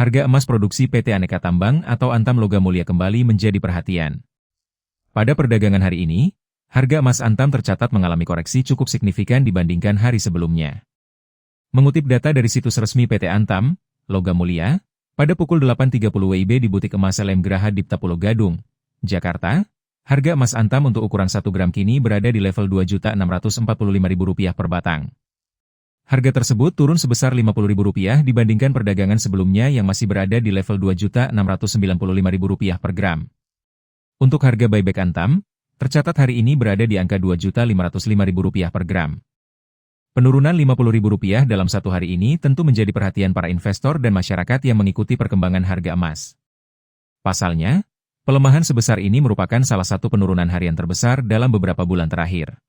harga emas produksi PT Aneka Tambang atau Antam Logam Mulia kembali menjadi perhatian. Pada perdagangan hari ini, harga emas Antam tercatat mengalami koreksi cukup signifikan dibandingkan hari sebelumnya. Mengutip data dari situs resmi PT Antam Logam Mulia, pada pukul 8.30 WIB di butik emas LM Graha Dipta Pulau Gadung, Jakarta, harga emas Antam untuk ukuran 1 gram kini berada di level Rp2.645.000 per batang. Harga tersebut turun sebesar Rp50.000 dibandingkan perdagangan sebelumnya yang masih berada di level Rp2.695.000 per gram. Untuk harga buyback Antam, tercatat hari ini berada di angka Rp2.505.000 per gram. Penurunan Rp50.000 dalam satu hari ini tentu menjadi perhatian para investor dan masyarakat yang mengikuti perkembangan harga emas. Pasalnya, pelemahan sebesar ini merupakan salah satu penurunan harian terbesar dalam beberapa bulan terakhir.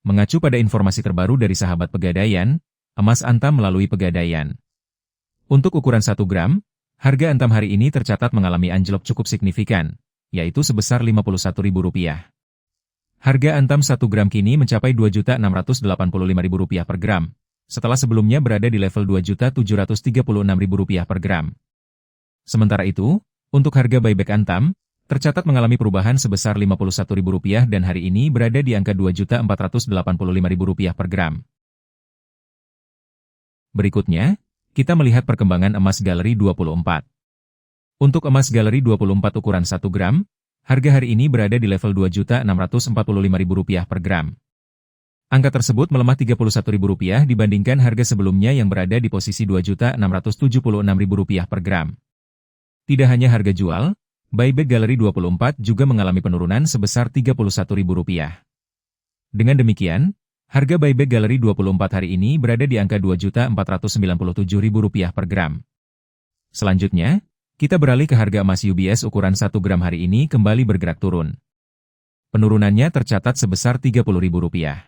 Mengacu pada informasi terbaru dari sahabat Pegadaian, emas Antam melalui Pegadaian. Untuk ukuran 1 gram, harga Antam hari ini tercatat mengalami anjlok cukup signifikan, yaitu sebesar Rp51.000. Harga Antam 1 gram kini mencapai Rp2.685.000 per gram, setelah sebelumnya berada di level Rp2.736.000 per gram. Sementara itu, untuk harga buyback Antam, tercatat mengalami perubahan sebesar Rp51.000 dan hari ini berada di angka Rp2.485.000 per gram. Berikutnya, kita melihat perkembangan emas Galeri 24. Untuk emas Galeri 24 ukuran 1 gram, harga hari ini berada di level Rp2.645.000 per gram. Angka tersebut melemah Rp31.000 dibandingkan harga sebelumnya yang berada di posisi Rp2.676.000 per gram. Tidak hanya harga jual, buyback Galeri 24 juga mengalami penurunan sebesar Rp31.000. Dengan demikian, harga buyback Galeri 24 hari ini berada di angka Rp2.497.000 per gram. Selanjutnya, kita beralih ke harga emas UBS ukuran 1 gram hari ini kembali bergerak turun. Penurunannya tercatat sebesar Rp30.000.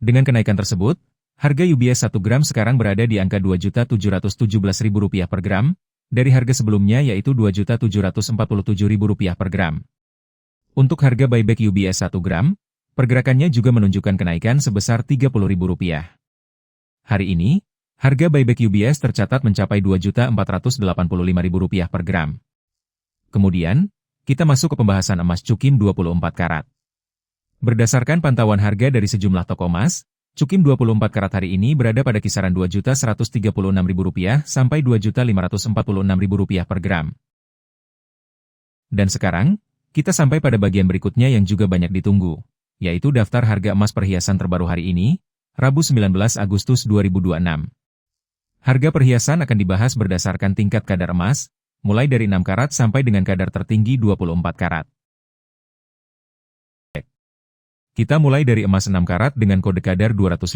Dengan kenaikan tersebut, harga UBS 1 gram sekarang berada di angka Rp2.717.000 per gram, dari harga sebelumnya yaitu Rp2.747.000 per gram. Untuk harga buyback UBS 1 gram, pergerakannya juga menunjukkan kenaikan sebesar Rp30.000. Hari ini, harga buyback UBS tercatat mencapai Rp2.485.000 per gram. Kemudian, kita masuk ke pembahasan emas Cukim 24 karat. Berdasarkan pantauan harga dari sejumlah toko emas, Cukim 24 karat hari ini berada pada kisaran Rp2.136.000 sampai Rp2.546.000 per gram. Dan sekarang, kita sampai pada bagian berikutnya yang juga banyak ditunggu, yaitu daftar harga emas perhiasan terbaru hari ini, Rabu 19 Agustus 2026. Harga perhiasan akan dibahas berdasarkan tingkat kadar emas, mulai dari 6 karat sampai dengan kadar tertinggi 24 karat. Kita mulai dari emas 6 karat dengan kode kadar 250.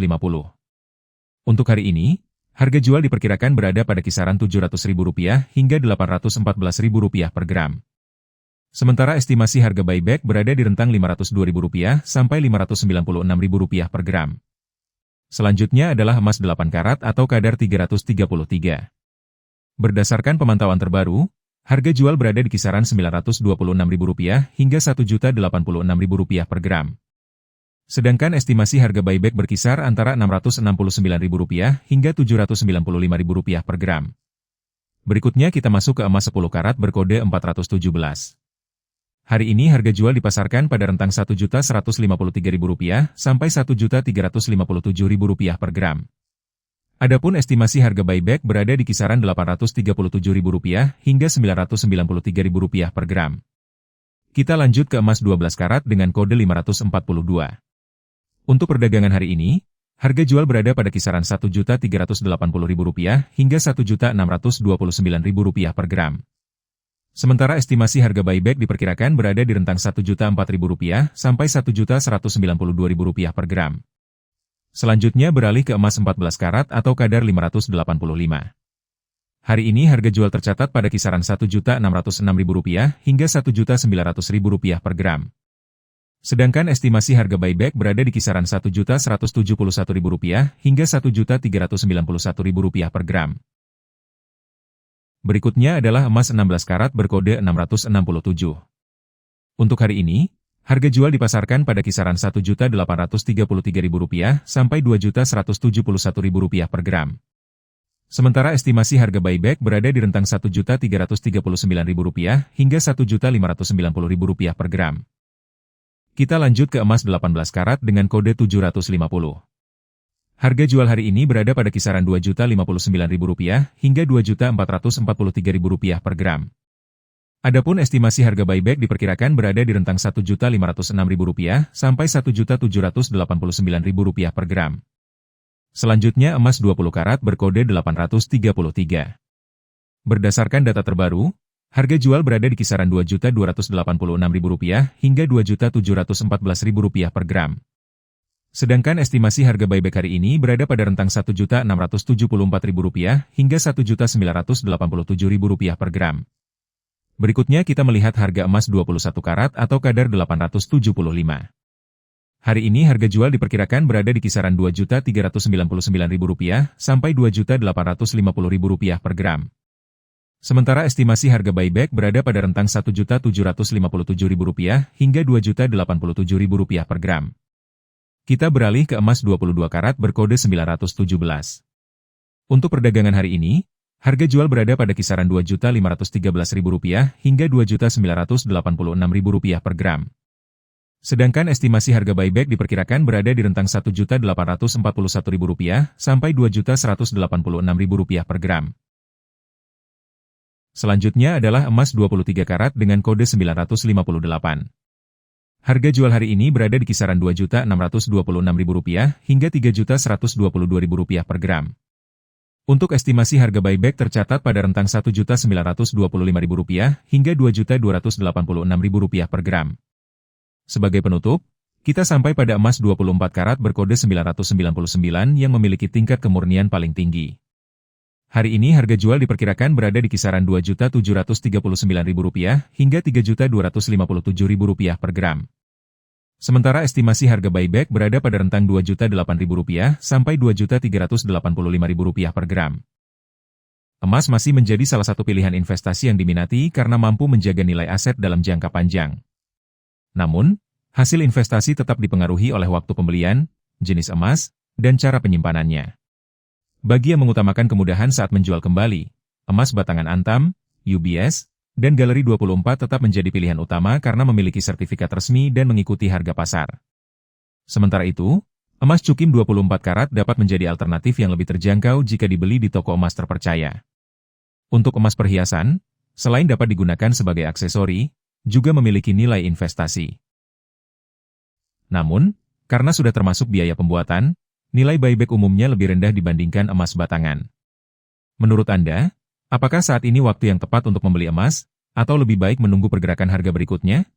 Untuk hari ini, harga jual diperkirakan berada pada kisaran Rp700.000 hingga Rp814.000 per gram. Sementara estimasi harga buyback berada di rentang Rp502.000 sampai Rp596.000 per gram. Selanjutnya adalah emas 8 karat atau kadar 333. Berdasarkan pemantauan terbaru, harga jual berada di kisaran Rp926.000 hingga Rp1.086.000 per gram. Sedangkan estimasi harga buyback berkisar antara Rp669.000 hingga Rp795.000 per gram. Berikutnya kita masuk ke emas 10 karat berkode 417. Hari ini harga jual dipasarkan pada rentang Rp1.153.000 sampai Rp1.357.000 per gram. Adapun estimasi harga buyback berada di kisaran Rp837.000 hingga Rp993.000 per gram. Kita lanjut ke emas 12 karat dengan kode 542. Untuk perdagangan hari ini, harga jual berada pada kisaran Rp1.380.000 hingga Rp1.629.000 per gram. Sementara estimasi harga buyback diperkirakan berada di rentang Rp1.004.000 sampai Rp1.192.000 per gram. Selanjutnya beralih ke emas 14 karat atau kadar 585. Hari ini harga jual tercatat pada kisaran Rp1.606.000 hingga Rp1.900.000 per gram. Sedangkan estimasi harga buyback berada di kisaran Rp1.171.000 hingga Rp1.391.000 per gram. Berikutnya adalah emas 16 karat berkode 667. Untuk hari ini, harga jual dipasarkan pada kisaran Rp1.833.000 sampai Rp2.171.000 per gram. Sementara estimasi harga buyback berada di rentang Rp1.339.000 hingga Rp1.590.000 per gram. Kita lanjut ke emas 18 karat dengan kode 750. Harga jual hari ini berada pada kisaran Rp2.059.000 hingga Rp2.443.000 per gram. Adapun estimasi harga buyback diperkirakan berada di rentang Rp1.506.000 sampai Rp1.789.000 per gram. Selanjutnya emas 20 karat berkode 833. Berdasarkan data terbaru, harga jual berada di kisaran Rp2.286.000 hingga Rp2.714.000 per gram. Sedangkan estimasi harga buyback hari ini berada pada rentang Rp1.674.000 hingga Rp1.987.000 per gram. Berikutnya kita melihat harga emas 21 karat atau kadar 875. Hari ini harga jual diperkirakan berada di kisaran Rp2.399.000 sampai Rp2.850.000 per gram. Sementara estimasi harga buyback berada pada rentang Rp1.757.000 hingga Rp2.087.000 per gram. Kita beralih ke emas 22 karat berkode 917. Untuk perdagangan hari ini, harga jual berada pada kisaran Rp2.513.000 hingga Rp2.986.000 per gram. Sedangkan estimasi harga buyback diperkirakan berada di rentang Rp1.841.000 sampai Rp2.186.000 per gram. Selanjutnya adalah emas 23 karat dengan kode 958. Harga jual hari ini berada di kisaran Rp2.626.000 hingga Rp3.122.000 per gram. Untuk estimasi harga buyback tercatat pada rentang Rp1.925.000 hingga Rp2.286.000 per gram. Sebagai penutup, kita sampai pada emas 24 karat berkode 999 yang memiliki tingkat kemurnian paling tinggi. Hari ini harga jual diperkirakan berada di kisaran Rp2.739.000 hingga Rp3.257.000 per gram. Sementara estimasi harga buyback berada pada rentang Rp2.008.000 sampai Rp2.385.000 per gram. Emas masih menjadi salah satu pilihan investasi yang diminati karena mampu menjaga nilai aset dalam jangka panjang. Namun, hasil investasi tetap dipengaruhi oleh waktu pembelian, jenis emas, dan cara penyimpanannya. Bagi yang mengutamakan kemudahan saat menjual kembali, emas batangan Antam, UBS, dan Galeri 24 tetap menjadi pilihan utama karena memiliki sertifikat resmi dan mengikuti harga pasar. Sementara itu, emas Cukim 24 karat dapat menjadi alternatif yang lebih terjangkau jika dibeli di toko emas terpercaya. Untuk emas perhiasan, selain dapat digunakan sebagai aksesori, juga memiliki nilai investasi. Namun, karena sudah termasuk biaya pembuatan, nilai buyback umumnya lebih rendah dibandingkan emas batangan. Menurut Anda, apakah saat ini waktu yang tepat untuk membeli emas, atau lebih baik menunggu pergerakan harga berikutnya?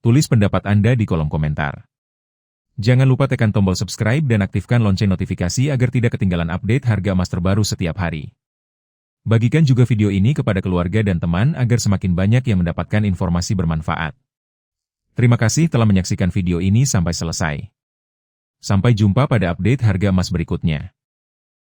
Tulis pendapat Anda di kolom komentar. Jangan lupa tekan tombol subscribe dan aktifkan lonceng notifikasi agar tidak ketinggalan update harga emas terbaru setiap hari. Bagikan juga video ini kepada keluarga dan teman agar semakin banyak yang mendapatkan informasi bermanfaat. Terima kasih telah menyaksikan video ini sampai selesai. Sampai jumpa pada update harga emas berikutnya.